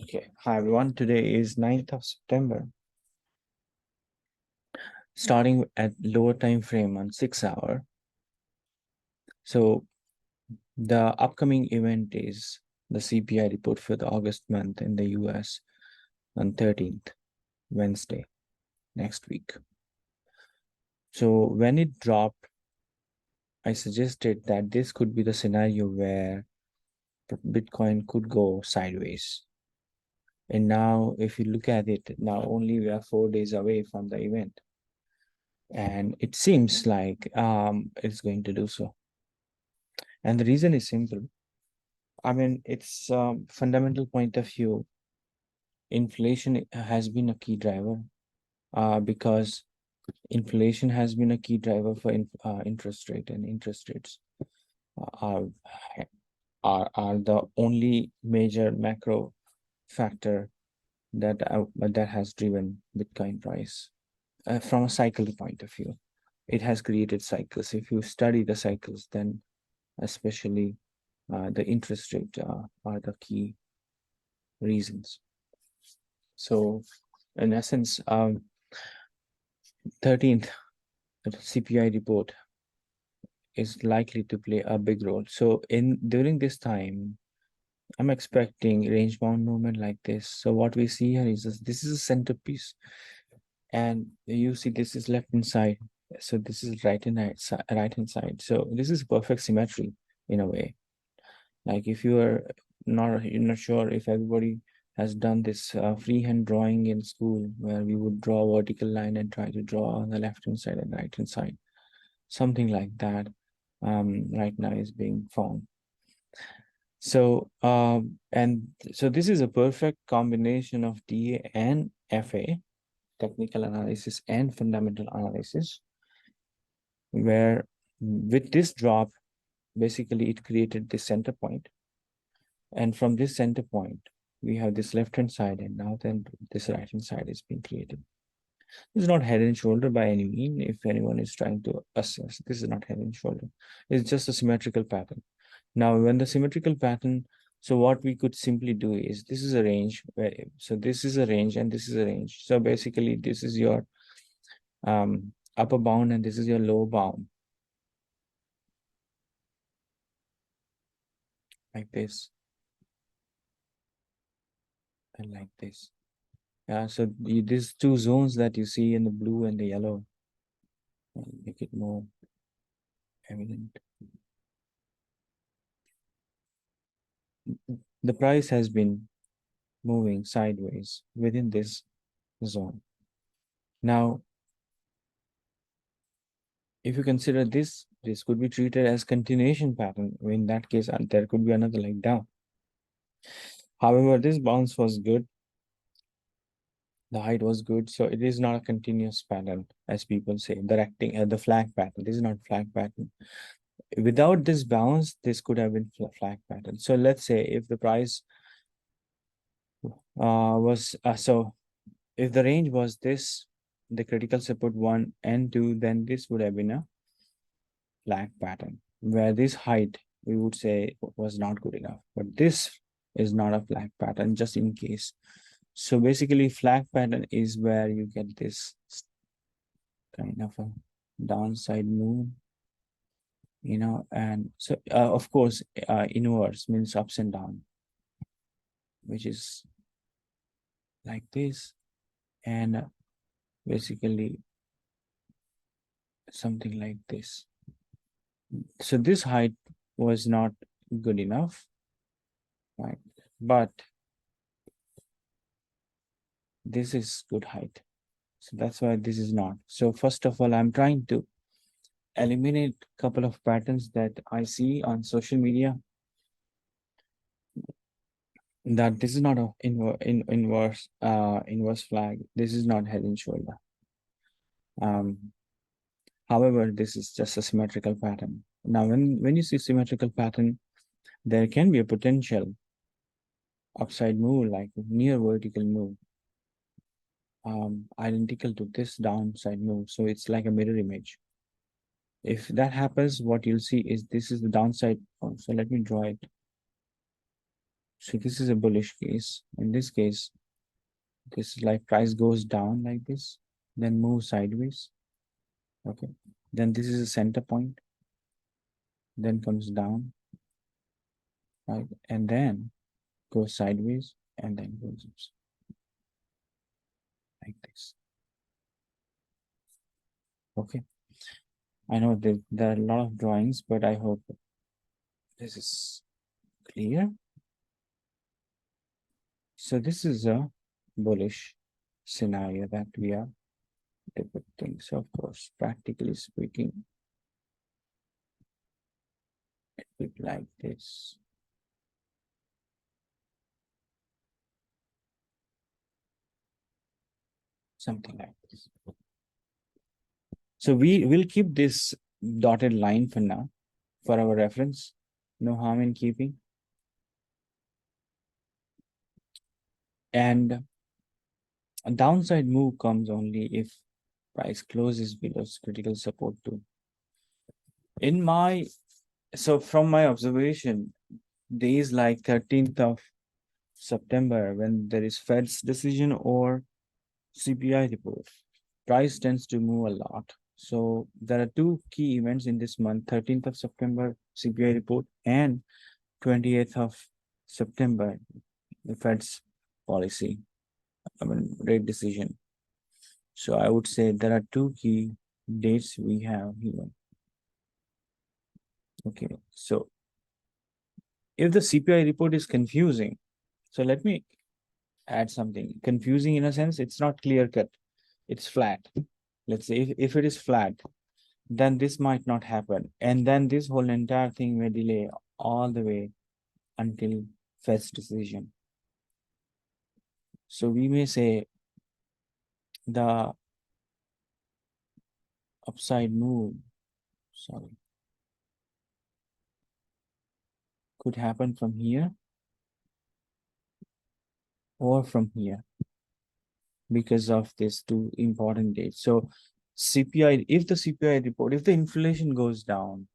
Okay, hi everyone. Today is 9th of September. Starting at lower time frame on 6 hour. So the upcoming event is the CPI report for the August month in the US on 13th, Wednesday, next week. So when it dropped, I suggested that this could be the scenario where Bitcoin could go sideways. And now, if you look at it, now only we are 4 days away from the event. And it seems like it's going to do so. And the reason is simple. I mean, it's fundamental point of view. Inflation has been a key driver because inflation has been a key driver for interest rate, and interest rates are, are the only major macro factor that has driven Bitcoin price from a cycle point of view. It has created cycles. If you study the cycles, then especially the interest rate are the key reasons. So, in essence, 13th CPI report is likely to play a big role. So, during this time, I'm expecting range bound movement like this. So, what we see here is this is a centerpiece, and you see this is left hand side. So, this is right hand side. So, this is perfect symmetry in a way. Like if you're not sure if everybody has done this freehand drawing in school where we would draw a vertical line and try to draw on the left hand side and right hand side. Something like that right now is being found. So this is a perfect combination of DA and FA, technical analysis and fundamental analysis, where with this drop, basically it created this center point. And from this center point, we have this left-hand side, and now then this right-hand side is being created. This is not head and shoulder by any mean. If anyone is trying to assess, this is not head and shoulder. It's just a symmetrical pattern. Now, when the symmetrical pattern, so what we could simply do is, this is a range, so this is a range and this is a range. So basically, this is your upper bound and this is your lower bound. Like this. And like this. Yeah, so these two zones that you see in the blue and the yellow, make it more evident. The price has been moving sideways within this zone. Now, if you consider this could be treated as continuation pattern. In that case, there could be another leg down. However, this bounce was good. The height was good, so it is not a continuous pattern, as people say. The flag pattern. This is not flag pattern. Without this bounce, this could have been flag pattern. So let's say if the price was so if the range was this, the critical support 1 and 2, then this would have been a flag pattern, where this height we would say was not good enough. But this is not a flag pattern, just in case. So basically, flag pattern is where you get this kind of a downside move, and so of course, inverse means ups and down, which is like this, and basically something like this. So this height was not good enough, right? But this is good height. So that's why this is not. So first of all, I'm trying to eliminate a couple of patterns that I see on social media, that this is not a inverse flag. This is not head and shoulder. However, this is just a symmetrical pattern. Now, when you see symmetrical pattern, there can be a potential upside move, like near vertical move, identical to this downside move. So it's like a mirror image. If that happens, what you'll see is this is the downside. So let me draw it. So this is a bullish case. In this case, this is like price goes down like this, then move sideways. Okay. Then this is a center point, then comes down, right? And then goes sideways and then goes up like this. Okay. I know that there are a lot of drawings, but I hope this is clear. So this is a bullish scenario that we are depicting. So of course, practically speaking, it would like this. Something like this. So we will keep this dotted line for now, for our reference. No harm in keeping. And a downside move comes only if price closes below critical support too. So from my observation, days like 13th of September, when there is Fed's decision or CPI report, price tends to move a lot. So there are two key events in this month: 13th of September CPI report and 28th of September the Fed's policy, rate decision. So I would say there are two key dates we have here. Okay, so if the CPI report is confusing, so let me add something. Confusing in a sense, it's not clear cut, it's flat. Let's say if it is flat, then this might not happen. And then this whole entire thing may delay all the way until Fed's decision. So we may say the upside move, sorry, could happen from here or from here because of these two important dates. So CPI, if the CPI report, if the inflation goes down,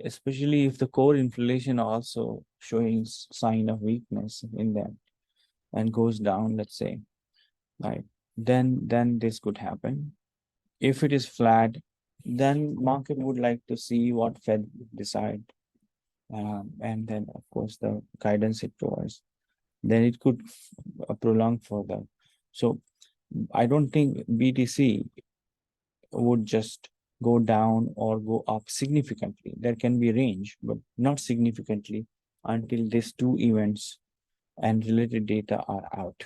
especially if the core inflation also showing sign of weakness in them and goes down, let's say, right, then this could happen. If it is flat, then market would like to see what Fed decide, and then of course the guidance it provides. Then it could prolong further. So I don't think BTC would just go down or go up significantly. There can be range, but not significantly until these two events and related data are out.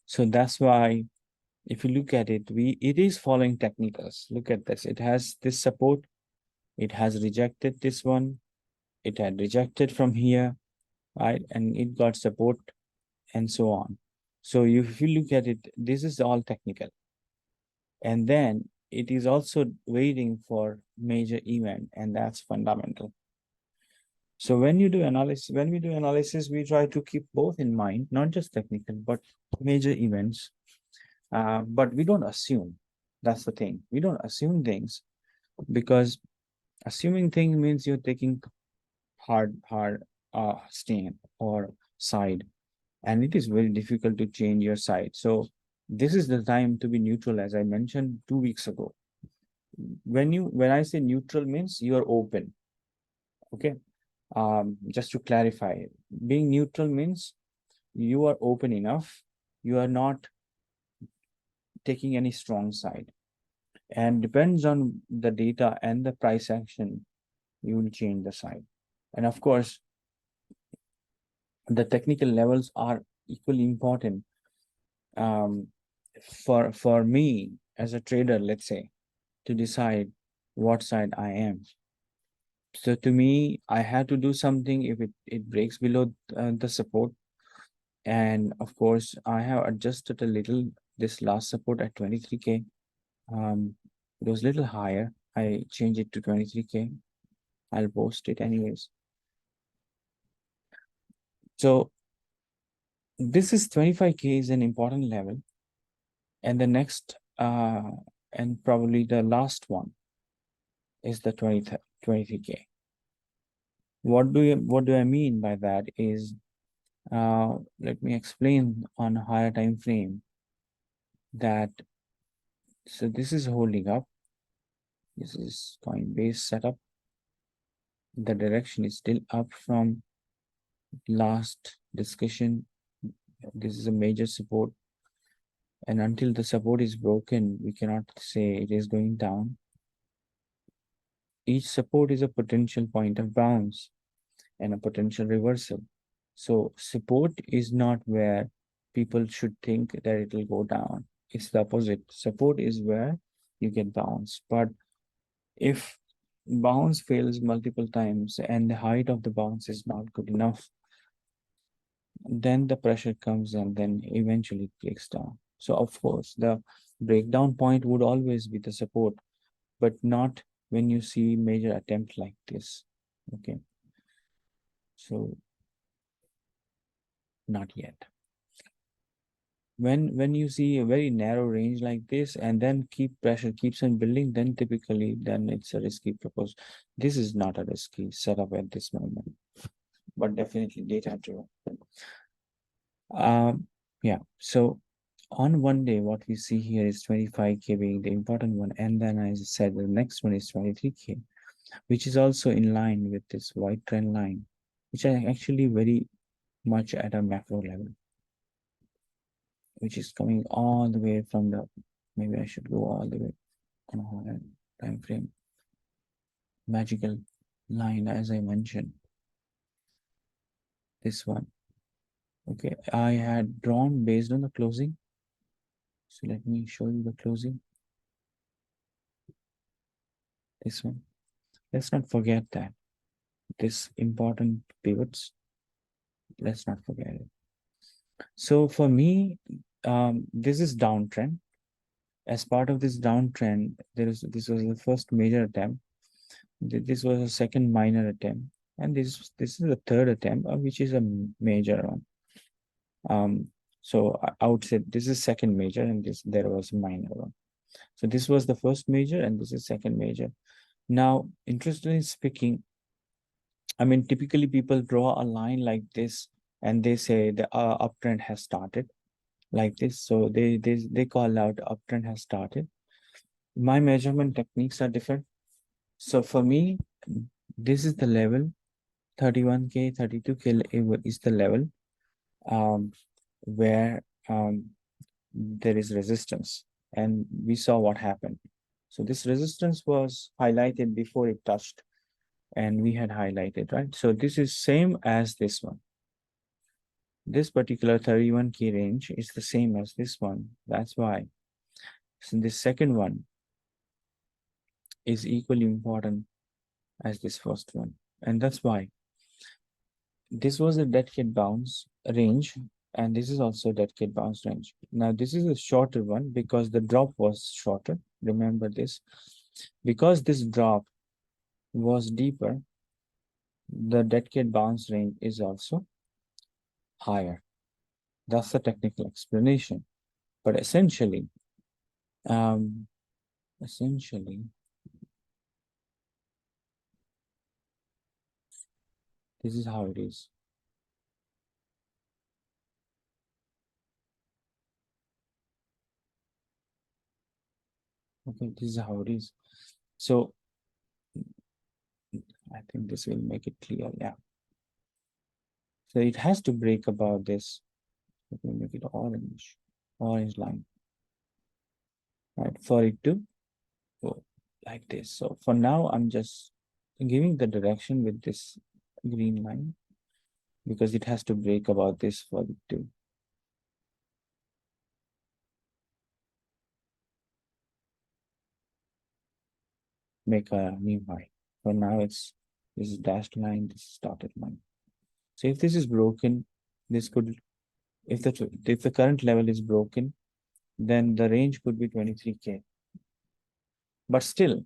So that's why if you look at it, it is following technicals. Look at this. It has this support. It has rejected this one. It had rejected from here, right? And it got support and so on. So if you look at it, this is all technical. And then it is also waiting for major event, and that's fundamental. So when we do analysis, we try to keep both in mind, not just technical, but major events. But we don't assume. That's the thing. We don't assume things because assuming things means you're taking hard stand or side, and it is very difficult to change your side. So this is the time to be neutral, as I mentioned 2 weeks ago. When I say neutral means you are open. Okay. Just to clarify, being neutral means you are open enough, you are not taking any strong side, and depends on the data and the price action, you will change the side. And of course, the technical levels are equally important. um, for me as a trader, let's say, to decide what side I am. So to me, I had to do something if it breaks below the support. And of course, I have adjusted a little this last support at 23K. It was a little higher. I changed it to 23K. I'll post it anyways. So this is 25K is an important level. And the next, and probably the last one is the 23K. What do I mean by that is, let me explain on a higher time frame that, so this is holding up. This is Coinbase setup. The direction is still up from last discussion. This is a major support, and until the support is broken, we cannot say it is going down. Each support is a potential point of bounce and a potential reversal. So support is not where people should think that it will go down. It's the opposite. Support is where you get bounce. But if bounce fails multiple times and the height of the bounce is not good enough, then the pressure comes and then eventually it breaks down. So of course, the breakdown point would always be the support, but not when you see major attempt like this. Okay, so not yet. When you see a very narrow range like this and then pressure keeps on building, then typically then it's a risky proposal. This is not a risky setup at this moment, but definitely data driven. Yeah, so on one day, what we see here is 25K being the important one. And then as I said, the next one is 23K, which is also in line with this white trend line, which are actually very much at a macro level, which is coming all the way from the, maybe I should go all the way on a higher time frame, magical line, as I mentioned, this one. Okay, I had drawn based on the closing. So let me show you the closing. This one. Let's not forget that this important pivots. Let's not forget it. So for me, this is downtrend. As part of this downtrend, this was the first major attempt. This was a second minor attempt, and this is the third attempt, which is a major one. So I would say this is second major, and there was a minor one. So this was the first major, and this is second major. Now, interestingly speaking, I mean, typically people draw a line like this, and they say the uptrend has started like this. So they call out uptrend has started. My measurement techniques are different. So for me, this is the level 31K, 32K is the level where there is resistance, and we saw what happened. So this resistance was highlighted before it touched, and we had highlighted, right? So this is same as this one. This particular 31K range is the same as this one. That's why. So this second one is equally important as this first one. And that's why this was a dead cat bounce range, and this is also a dead cat bounce range. Now, this is a shorter one because the drop was shorter. Remember this. Because this drop was deeper, the dead cat bounce range is also higher. That's the technical explanation. But um, essentially, this is how it is. Okay, this is how it is. So I think this will make it clear. Yeah. So it has to break about this. Let me make it orange line, right? For it to go like this. So for now, I'm just giving the direction with this green line because it has to break about this for it to make a new high. For now, this is dashed line, this is dotted line. So if this is broken, this could, if the current level is broken, then the range could be 23K. But still,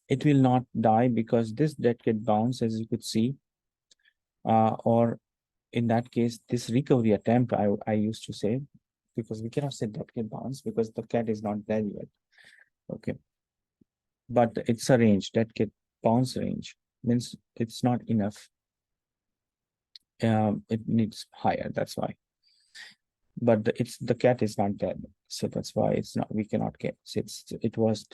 it will not die because this dead cat bounce, as you could see, or in that case, this recovery attempt, I used to say, because we cannot say dead cat bounce because the cat is not there yet. Okay. But it's a range, dead cat bounce range means it's not enough. It needs higher. That's why. But the cat is not dead, so that's why it's not. We cannot get. It was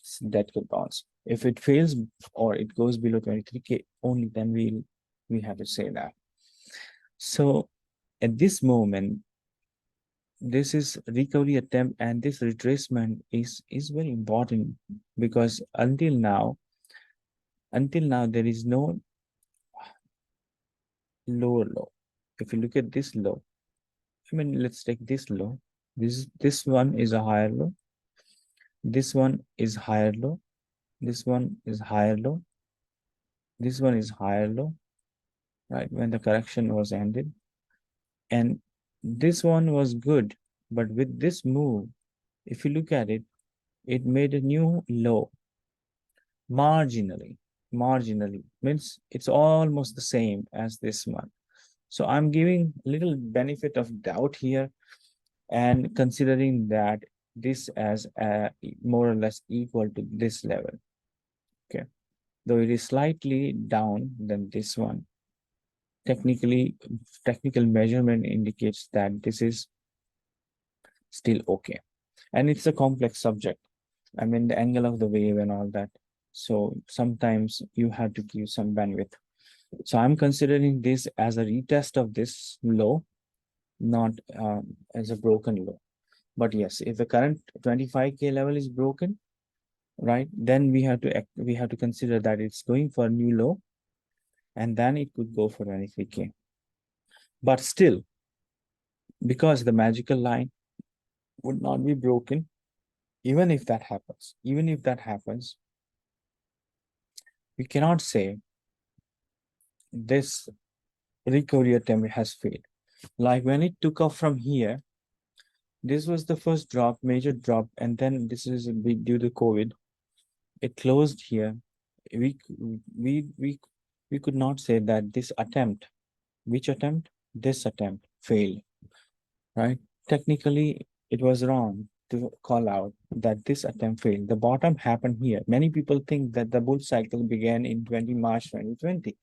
it's dead could bounce. If it fails or it goes below 23K, only then we have to say that. So at this moment, this is recovery attempt and this retracement is very important because until now there is no lower low. If you look at this low, I mean, let's take this low. This one is a higher low. This one is higher low. This one is higher low. This one is higher low, right? When the correction was ended. And this one was good. But with this move, if you look at it, it made a new low marginally. Marginally means it's almost the same as this one. So I'm giving a little benefit of doubt here and considering that this as more or less equal to this level. Okay, though it is slightly down than this one. Technical measurement indicates that this is still okay, and it's a complex subject. I mean, the angle of the wave and all that. So sometimes you have to give some bandwidth. So I'm considering this as a retest of this low, not as a broken low. But yes, if the current 25K level is broken, right, then we have to consider that it's going for a new low, and then it could go for 23K. But still, because the magical line would not be broken, even if that happens, we cannot say this recovery attempt has failed. Like when it took off from here, this was the first drop, major drop, and then this is due to COVID. It closed here. We we we we could not say that this attempt, which attempt, this attempt failed, right? Technically, it was wrong to call out that this attempt failed. The bottom happened here. Many people think that the bull cycle began in March 2020.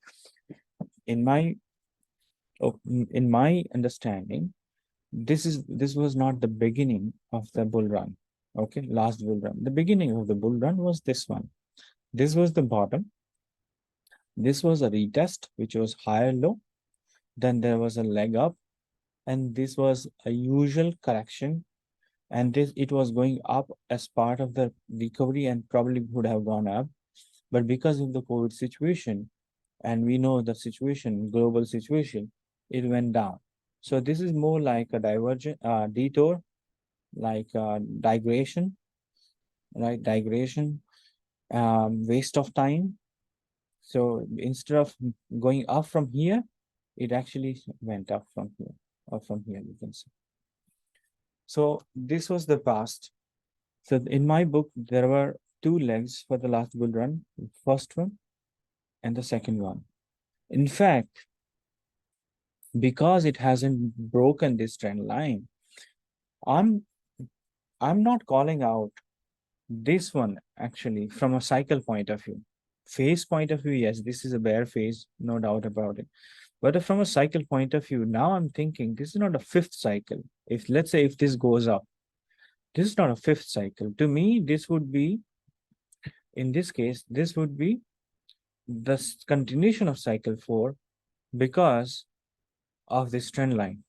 In my in my understanding, this was not the beginning of the bull run. Okay, last bull run. The beginning of the bull run was this one. This was the bottom. This was a retest, which was higher low. Then there was a leg up, and this was a usual correction. And this it was going up as part of the recovery and probably would have gone up. But because of the COVID situation, and we know the situation, global situation, it went down. So this is more like a divergent detour, like digression, right? Digression, waste of time. So instead of going up from here, it actually went up from here, or from here, you can see. So this was the past. So in my book, there were two legs for the last bull run, first one and the second one. In fact, because it hasn't broken this trend line, I'm I'm not calling out this one actually from a cycle point of view. Phase point of view, yes, this is a bear phase, no doubt about it. But from a cycle point of view, now I'm thinking this is not a fifth cycle. If let's say if this goes up, this is not a fifth cycle. To me, this would be, in this case, this would be the continuation of cycle 4 because of this trend line.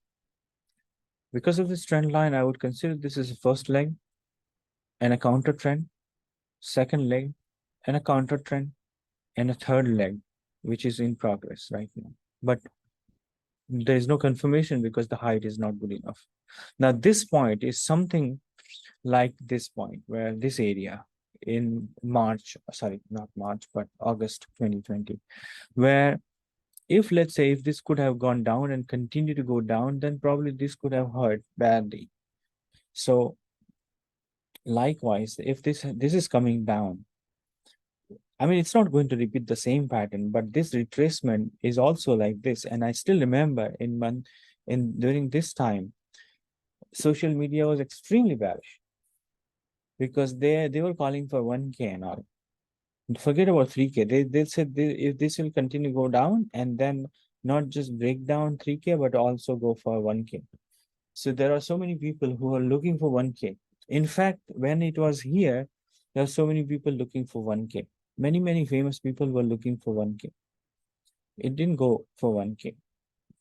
Because of this trend line, I would consider this as a first leg and a counter trend, second leg and a counter trend, and a third leg, which is in progress right now. But there is no confirmation because the height is not good enough. Now, this point is something like this point, where this area in March, sorry, not March, but August 2020, where if let's say if this could have gone down and continue to go down, then probably this could have hurt badly. So likewise, if this is coming down, I mean, it's not going to repeat the same pattern, but this retracement is also like this. And I still remember during this time, social media was extremely bearish because they were calling for 1K and all. Forget about 3K. They said if this will continue to go down, and then not just break down 3K, but also go for 1K. So there are so many people who are looking for 1K. In fact, when it was here, there are so many people looking for 1K. Many famous people were looking for 1K. It didn't go for 1K.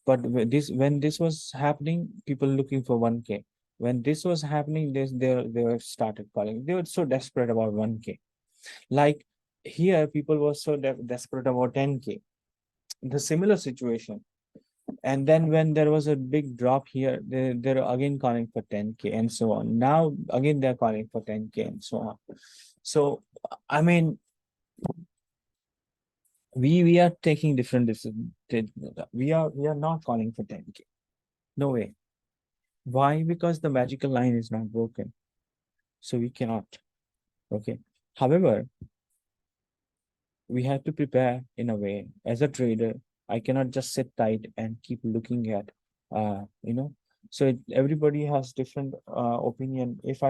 But when this was happening, people looking for 1K. When this was happening, they were started calling. They were so desperate about 1K. Like here, people were so desperate about 10K. The similar situation. And then when there was a big drop here, they're again calling for 10K and so on. Now again they're calling for 10K and so on. So I mean, we are taking different decisions. We are not calling for 10K. No way. Why? Because the magical line is not broken. So we cannot. Okay. However, we have to prepare in a way. As a trader, I cannot just sit tight and keep looking at, you know. So everybody has different opinion. If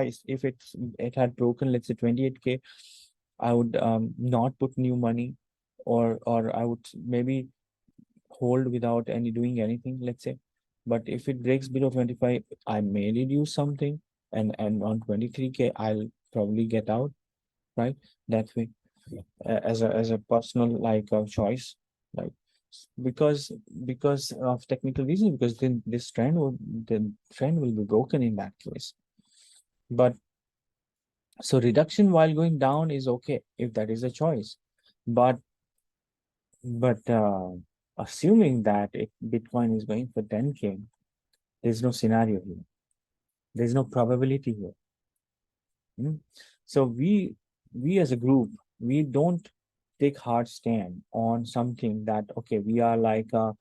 it had broken, let's say 28K, I would not put new money, or I would maybe hold without any doing anything. Let's say, but if it breaks below 25, I may reduce something, and on 23K, I'll probably get out, right? That way, as a personal like choice, like because of technical reason, because then the trend will be broken in that case. But so reduction while going down is okay if that is a choice, but but assuming that if Bitcoin is going for 10K, there's no scenario here, there's no probability here. Mm. So we as a group, we don't take hard stand on something that okay, we are like a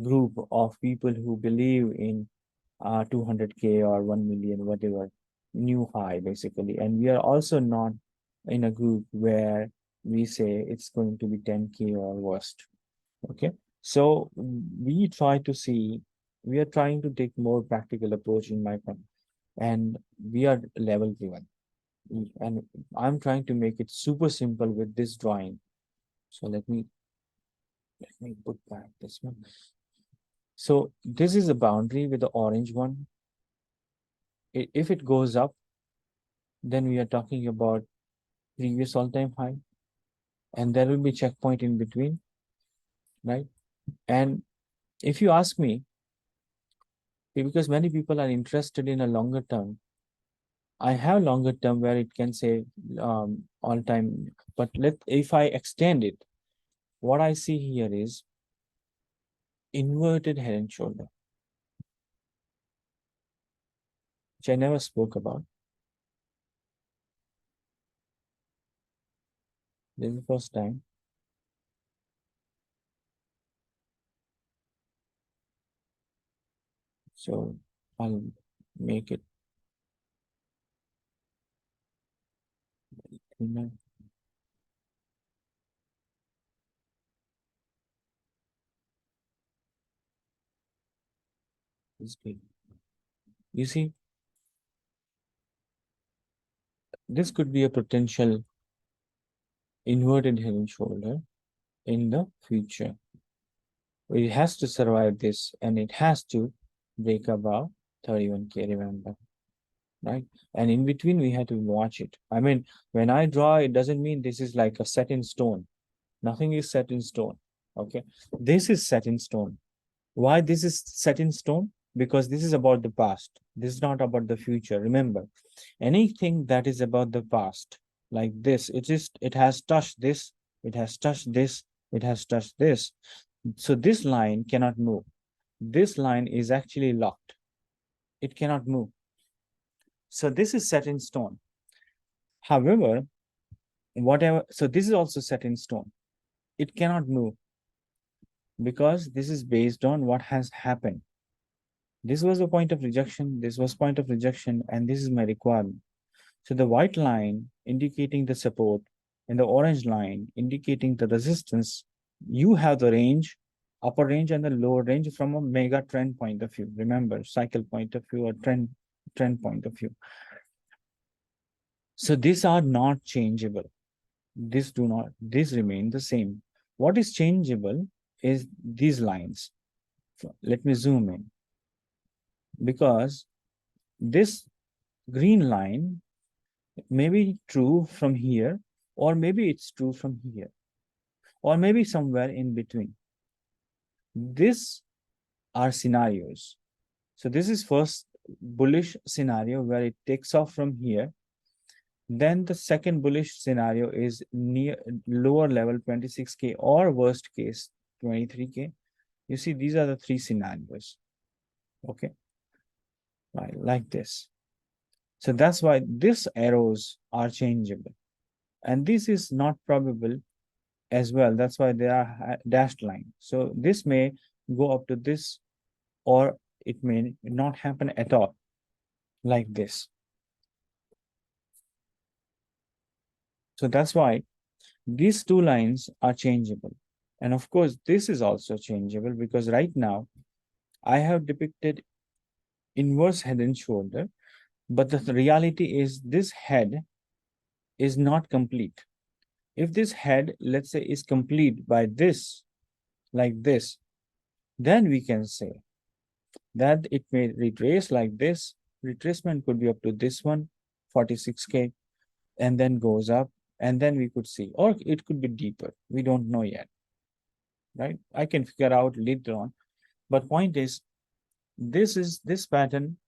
group of people who believe in 200K or 1 million, whatever, new high basically. And we are also not in a group where we say it's going to be 10K or worst. Okay. So we are trying to take more practical approach in my point, and we are level driven. And I'm trying to make it super simple with this drawing. So let me put back this one. So this is a boundary with the orange one. If it goes up, then we are talking about previous all-time high, and there will be checkpoint in between, right? And if you ask me, because many people are interested in a longer term, I have longer term where it can say all-time, but if I extend it, what I see here is inverted head and shoulder, which I never spoke about. This is the first time. So I'll make it cleaner. This big. You see, this could be a potential inverted head and shoulder in the future. It has to survive this, and it has to break above 31K, remember, right? And in between, we have to watch it. I mean, when I draw, it doesn't mean this is like a set in stone. Nothing is set in stone. Okay. This is set in stone. Why this is set in stone? Because this is about the past. This is not about the future. Remember, anything that is about the past, like this, it has touched this, it has touched this, it has touched this. So this line cannot move. This line is actually locked. It cannot move. So this is set in stone. However, so this is also set in stone. It cannot move because this is based on what has happened. This was a point of rejection, this was point of rejection, and this is my requirement. So the white line indicating the support and the orange line indicating the resistance, you have the range, upper range and the lower range from a mega trend point of view. Remember, cycle point of view or trend point of view. So these are not changeable. These remain the same. What is changeable is these lines. Let me zoom in, because this green line may be true from here, or maybe it's true from here, or maybe somewhere in between. These are scenarios. So this is first bullish scenario where it takes off from here. Then the second bullish scenario is near lower level 26K, or worst case 23K. You see, these are the three scenarios. Okay, right, like this. So that's why these arrows are changeable. And this is not probable as well. That's why they are dashed line. So this may go up to this, or it may not happen at all, like this. So that's why these two lines are changeable. And of course, this is also changeable, because right now I have depicted inverse head and shoulder, but the reality is this head is not complete. If this head, let's say, is complete by this, like this, then we can say that it may retrace like this. Retracement could be up to this one, 46K, and then goes up, and then we could see, or it could be deeper. We don't know yet, right? I can figure out later on. But point is, this pattern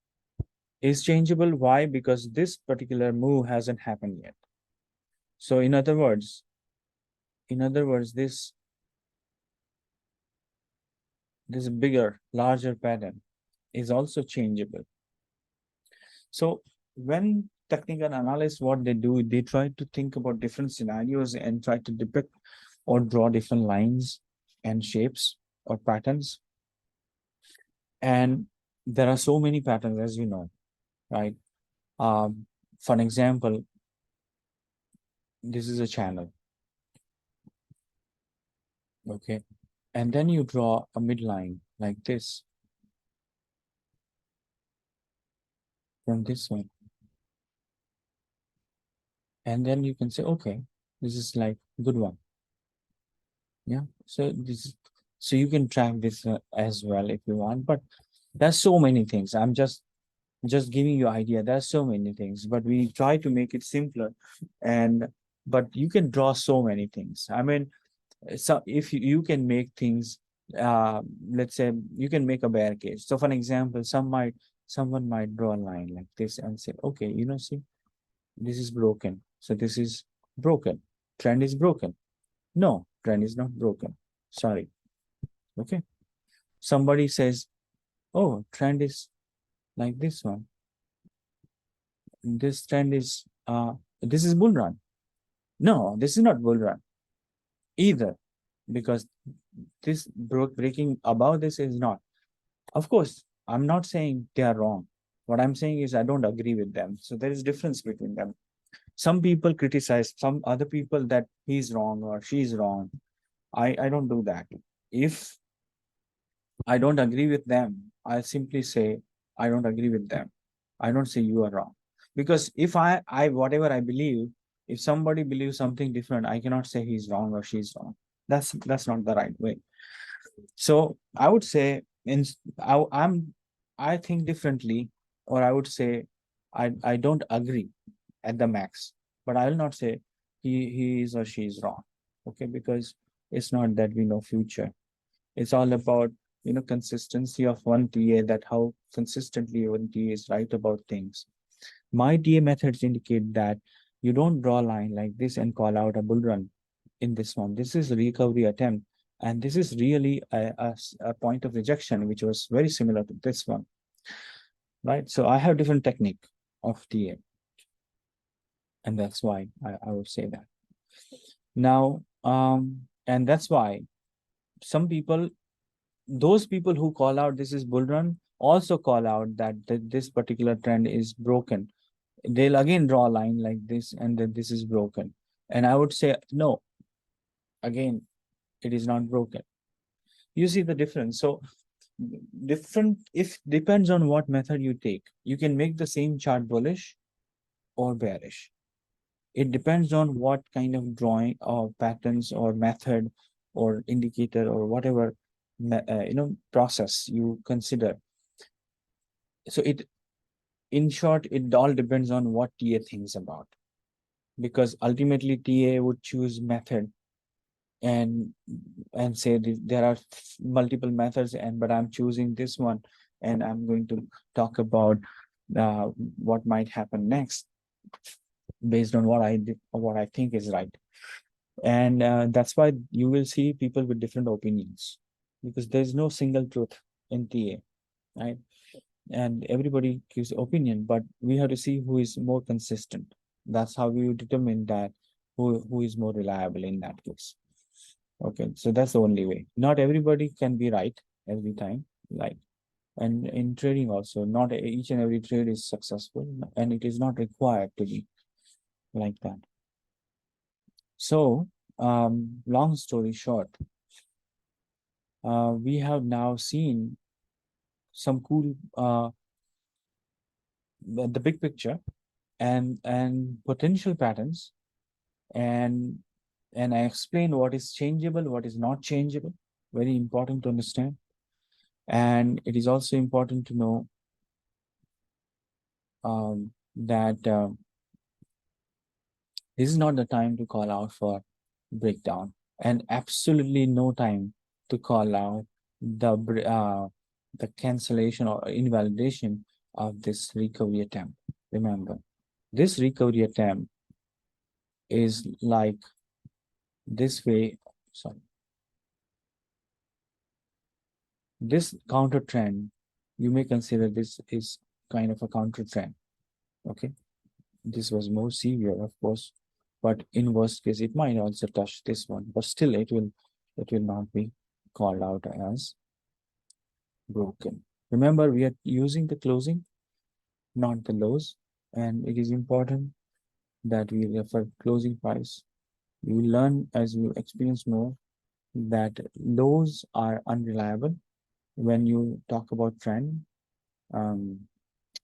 is changeable. Why? Because this particular move hasn't happened yet. So in other words, this bigger, larger pattern is also changeable. So when technical analysts, what they do, they try to think about different scenarios and try to depict or draw different lines and shapes or patterns. And there are so many patterns, as you know, right? For an example, this is a channel, okay? And then you draw a midline like this from this one. And then you can say, okay, this is like a good one. Yeah. So you can track this as well if you want, but there's so many things. I'm just giving you idea. There's so many things, but we try to make it simpler. And but you can draw so many things. I mean, so if you can make things, let's say you can make a bear case. So for an example, someone might draw a line like this and say, okay, see, this is broken. So this is broken. Trend is broken. No, trend is not broken. Sorry. Okay. Somebody says, oh, trend is like this one. This trend is this is bull run. No, this is not bull run either, because this breaking above this is not. Of course, I'm not saying they are wrong. What I'm saying is I don't agree with them. So there is difference between them. Some people criticize some other people that he's wrong or she's wrong. I don't do that. If I don't agree with them, I simply say I don't agree with them. I don't say you are wrong. Because if I whatever I believe, if somebody believes something different, I cannot say he's wrong or she's wrong. That's not the right way. So I would say I think differently, or I would say I don't agree at the max, but I will not say he is or she is wrong. Okay, because it's not that we know future. It's all about consistency of one TA, that how consistently one TA is right about things. My TA methods indicate that you don't draw a line like this and call out a bull run in this one. This is a recovery attempt. And this is really a point of rejection, which was very similar to this one, right? So I have different technique of TA. And that's why I would say that. Now, and that's why some people, those people who call out this is bull run, also call out that this particular trend is broken. They'll again draw a line like this and then this is broken. And I would say, no, again, it is not broken. You see the difference. So different, if depends on what method you take. You can make the same chart bullish or bearish. It depends on what kind of drawing or patterns or method or indicator or whatever process you consider. So in short, it all depends on what TA thinks about, because ultimately TA would choose method and say there are multiple methods, but I'm choosing this one, and I'm going to talk about uh, what might happen next based on what I did or what I think is right. And that's why you will see people with different opinions, because there's no single truth in TA, right? And everybody gives opinion, but we have to see who is more consistent. That's how we determine that who is more reliable in that case. Okay, so that's the only way. Not everybody can be right every time, like, and in trading also, not each and every trade is successful, and it is not required to be like that. So, long story short, we have now seen some cool the big picture and potential patterns, and I explained what is changeable, what is not changeable. Very important to understand. And it is also important to know that this is not the time to call out for breakdown, and absolutely no time to call out the cancellation or invalidation of this recovery attempt. Remember, this recovery attempt is like this way. Sorry, this counter trend, you may consider this is kind of a counter trend. Okay, this was more severe, of course, but in worst case, it might also touch this one, but still it will not be called out as broken. Remember, we are using the closing, not the lows, and it is important that we refer closing price. You will learn as you experience more that lows are unreliable. When you talk about trend, um,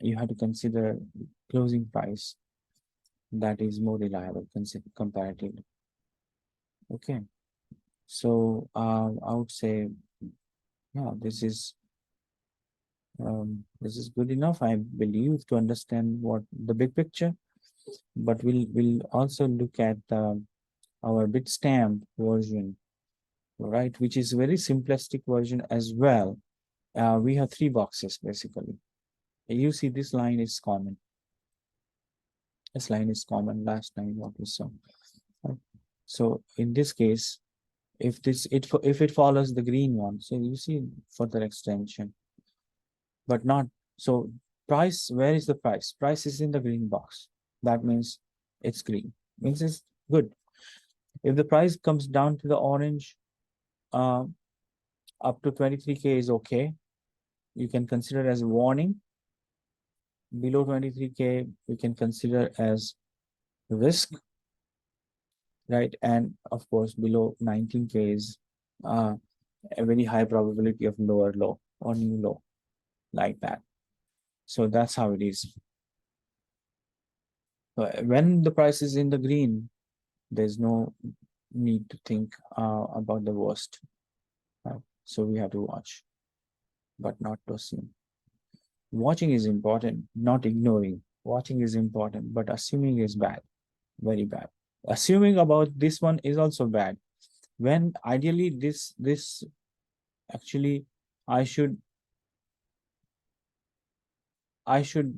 you have to consider closing price that is more reliable comparatively. Okay, so I would say, yeah, this is good enough, I believe, to understand what the big picture. But we'll also look at our Bitstamp version, right, which is very simplistic version as well. We have three boxes basically. You see, this line is common. This line is common. Last time what we saw. Right? So in this case, if it follows the green one, so you see further extension, but not so. Price, where is the price? Price is in the green box. That means it's green. Means it's good. If the price comes down to the orange, uh, up to 23K is okay. You can consider as warning. Below 23K, you can consider as risk, right? And of course, below 19K is a very high probability of lower low or new low, like that. So that's how it is. When the price is in the green, there's no need to think about the worst. Right? So we have to watch, but not to assume. Watching is important, not ignoring. Watching is important, but assuming is bad, very bad. Assuming about this one is also bad. When ideally this actually I should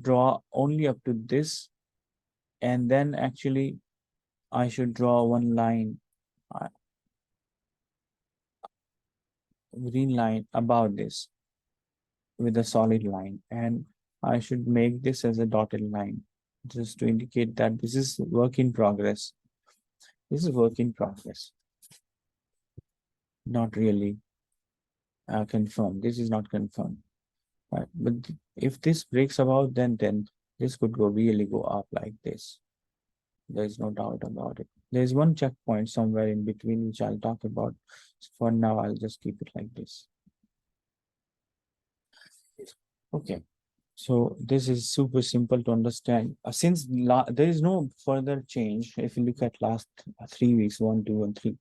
draw only up to this, and then actually I should draw one line, green line above this with a solid line, and I should make this as a dotted line just to indicate that this is work in progress. This is work in progress, not really confirmed. This is not confirmed, right? But if this breaks about, then this could really go up like this. There is no doubt about it. There is one checkpoint somewhere in between which I'll talk about. So for now, I'll just keep it like this. Okay. So this is super simple to understand. Since there is no further change, if you look at last 3 weeks, 1, 2, and 3,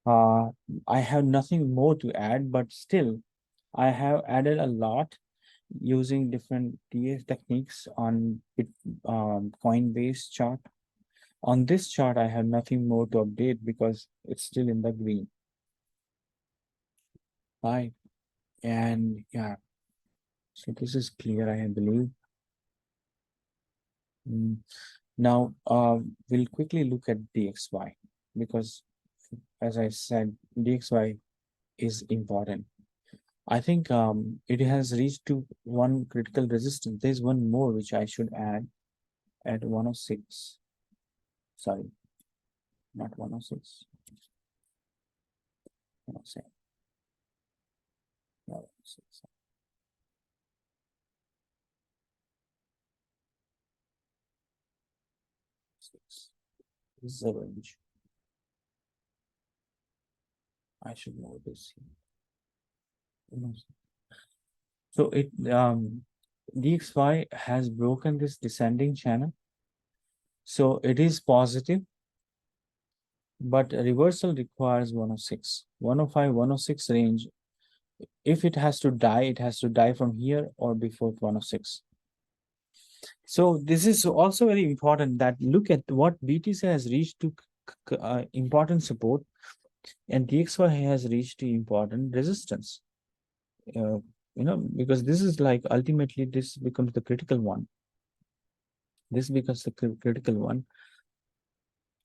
Uh, I have nothing more to add, but still, I have added a lot using different TA techniques on Coinbase chart. On this chart, I have nothing more to update because it's still in the green. Right. And yeah, so this is clear, I believe. Mm. Now, we'll quickly look at DXY because, as I said, DXY is important. I think it has reached to one critical resistance. There's one more which I should add at 106. Sorry, not 106. 106. 106. This is a range. I should know this. So it DXY has broken this descending channel. So it is positive, but reversal requires 106. 105, 106 range. If it has to die, it has to die from here or before 106. So this is also very important that look at what BTC has reached to important support and DXY has reached to important resistance. Because this is like ultimately this becomes the critical one. This becomes the critical one.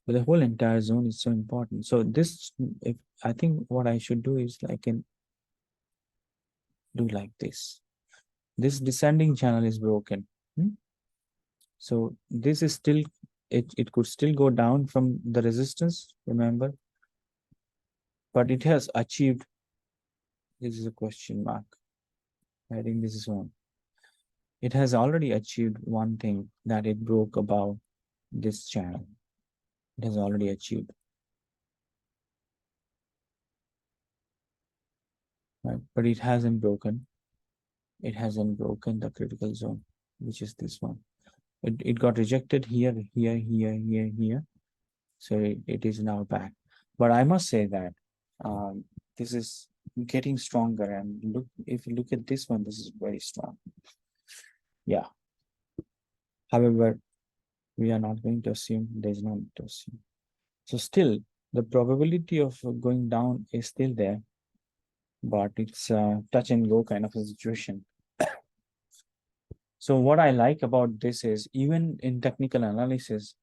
But the whole entire zone is so important. So this, if I think what I should do is I can do like this. This descending channel is broken. So this is still, it could still go down from the resistance, remember, but it has achieved, this is a question mark. I think this is one. It has already achieved one thing that it broke above this channel. It has already achieved. Right? But it hasn't broken. It hasn't broken the critical zone, which is this one. It got rejected here, here, here, here, here. So it is now back. But I must say that this is getting stronger. And look, if you look at this one, this is very strong. Yeah. However, we are not going to assume, there's no need to assume. So still, the probability of going down is still there, but it's a touch and go kind of a situation. So what I like about this is even in technical analysis,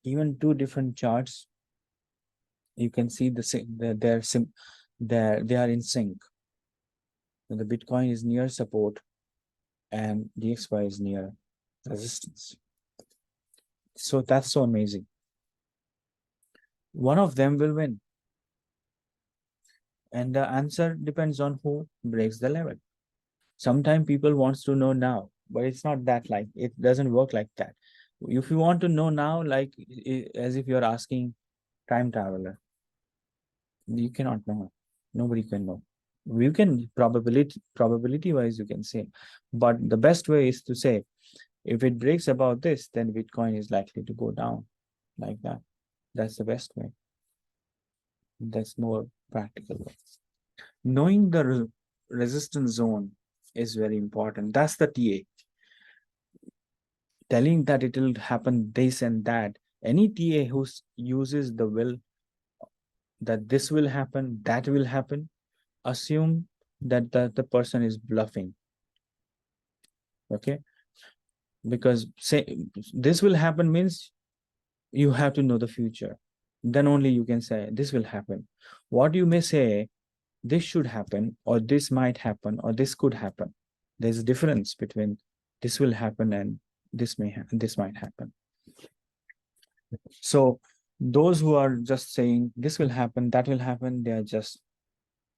even two different charts, you can see they are in sync. And the Bitcoin is near support and DXY is near resistance. So that's so amazing. One of them will win. And the answer depends on who breaks the level. Sometimes people wants to know now, but it's not that like, it doesn't work like that. If you want to know now, like as if you're asking time traveler, you cannot know. Nobody can know. You can probability wise, you can say, but the best way is to say, if it breaks about this, then Bitcoin is likely to go down like that. That's the best way. That's more practical way. Knowing the resistance zone is very important. That's the TA. Telling that it will happen this and that. Any TA who uses the will that this will happen, that will happen, assume that the person is bluffing. Okay? Because say this will happen means you have to know the future. Then only you can say this will happen. What you may say, this should happen, or this might happen, or this could happen. There's a difference between this will happen and this might happen. So those who are just saying this will happen, that will happen, they are just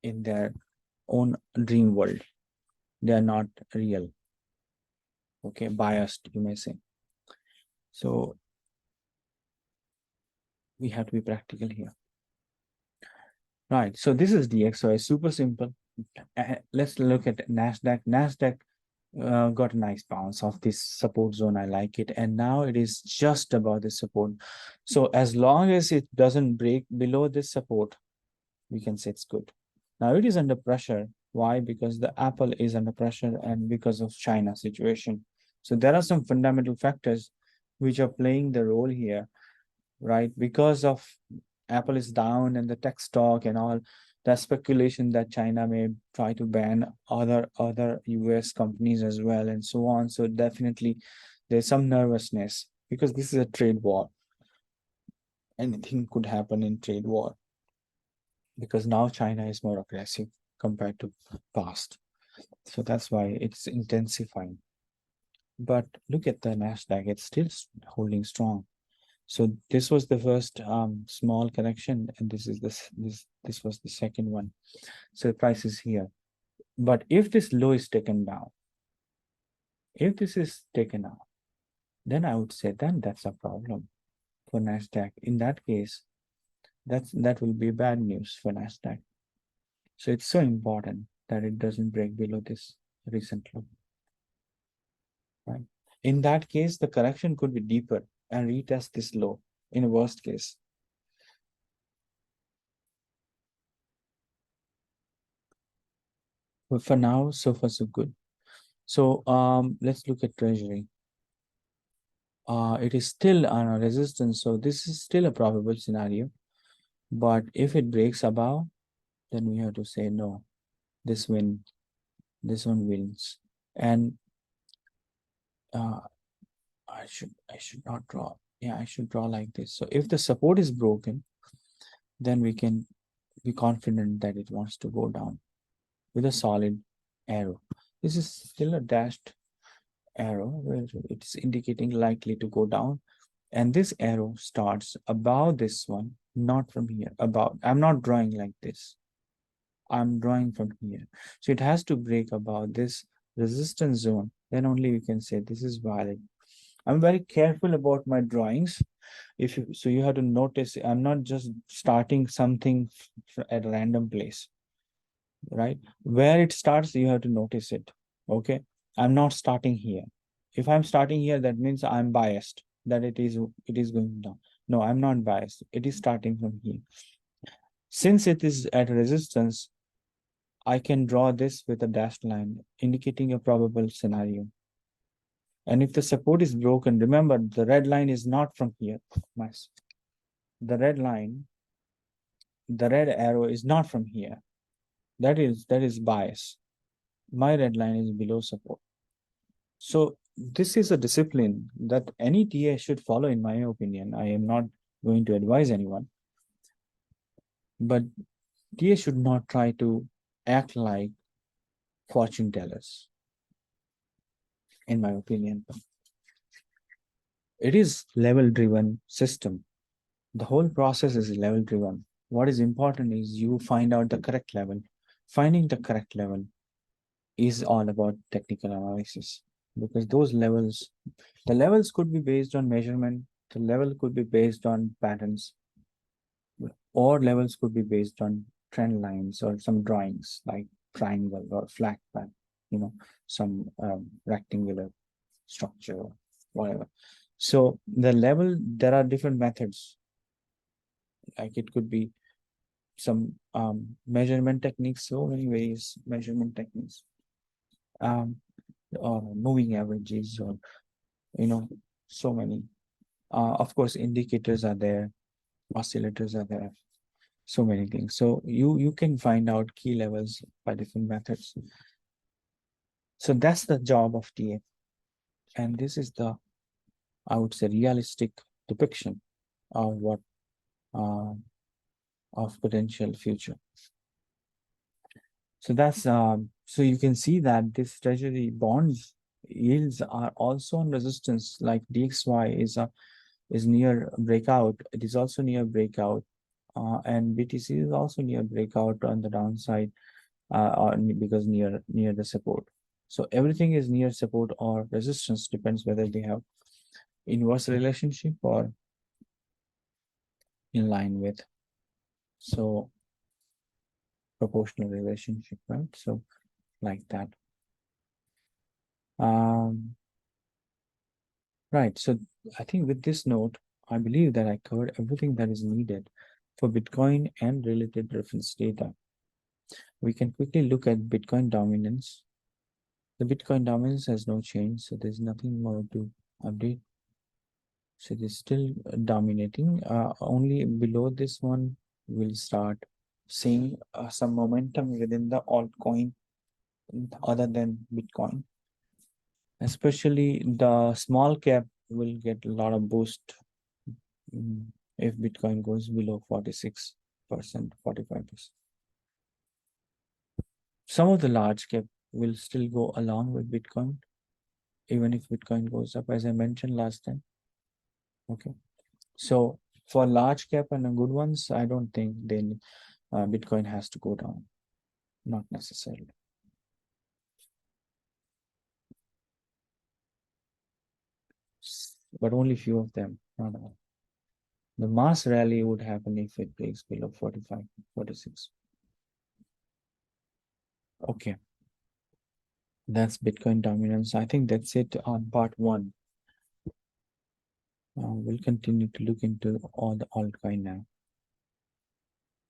in their own dream world. They are not real. Okay, biased, you may say. So we have to be practical here. Right. So this is DXY, super simple. Let's look at NASDAQ. NASDAQ got a nice bounce off this support zone. I like it. And now it is just above the support. So as long as it doesn't break below this support, we can say it's good. Now it is under pressure. Why? Because the Apple is under pressure and because of China situation. So there are some fundamental factors which are playing the role here, right? Because of Apple is down and the tech stock and all, the speculation that China may try to ban other US companies as well and so on. So definitely there's some nervousness because this is a trade war. Anything could happen in trade war because now China is more aggressive compared to past. So that's why it's intensifying. But look at the Nasdaq; it's still holding strong. So this was the first small correction, and this was the second one. So the price is here. But if this low is taken down, if this is taken out, then I would say then that's a problem for Nasdaq. In that case, that will be bad news for Nasdaq. So it's so important that it doesn't break below this recent low, right? In that case, the correction could be deeper and retest this low in a worst case. But for now, so far so good. So let's look at Treasury. It is still on a resistance, so this is still a probable scenario. But if it breaks above, then we have to say no. This this one wins. And uh, I should not draw. Yeah, I should draw like this. So if the support is broken, then we can be confident that it wants to go down with a solid arrow. This is still a dashed arrow where it's indicating likely to go down. And this arrow starts above this one, not from here. About, I'm not drawing like this. I'm drawing from here. So it has to break above this resistance zone. Then only we can say this is valid. I'm very careful about my drawings. If you, so you have to notice I'm not just starting something at a random place, right? Where it starts, you have to notice it. Okay. I'm not starting here. If I'm starting here, that means I'm biased that it is going down. No, I'm not biased. It is starting from here. Since it is at resistance, I can draw this with a dashed line, indicating a probable scenario. And if the support is broken, remember the red line is not from here. The red line, the red arrow is not from here. That is bias. My red line is below support. So this is a discipline that any TA should follow, in my opinion. I am not going to advise anyone, but TA should not try to act like fortune tellers, in my opinion. It is level driven system. The whole process is level driven. What is important is you find out the correct level. Finding the correct level is all about technical analysis because those levels, the levels could be based on measurement, the level could be based on patterns, or levels could be based on trend lines or some drawings like triangle or flat pan, some rectangular structure, whatever. So the level, there are different methods. Like it could be some measurement techniques, so many ways measurement techniques, um, or moving averages, or you know, so many. Of course, indicators are there, oscillators are there, so many things. So you can find out key levels by different methods. So that's the job of TA, and this is the, I would say, realistic depiction of what uh, of potential future. So that's so you can see that this treasury bonds yields are also on resistance. Like DXY is near breakout. It is also near breakout, and BTC is also near breakout on the downside, because near the support. So everything is near support or resistance, depends whether they have inverse relationship or in line with. So proportional relationship, right? So like that. Right. So I think with this note, I believe that I covered everything that is needed for Bitcoin and related reference data. We can quickly look at Bitcoin dominance. The Bitcoin dominance has no change, so there's nothing more to update. So it is still dominating. Only below this one, we'll start seeing some momentum within the altcoin other than Bitcoin. Especially the small cap will get a lot of boost if Bitcoin goes below 46%, 45%. Some of the large cap will still go along with Bitcoin, even if Bitcoin goes up, as I mentioned last time. Okay. So for large cap and the good ones, I don't think then Bitcoin has to go down. Not necessarily. But only few of them, not all. The mass rally would happen if it breaks below 45, 46. Okay. That's Bitcoin dominance. I think that's it on part one. We'll continue to look into all the altcoin now.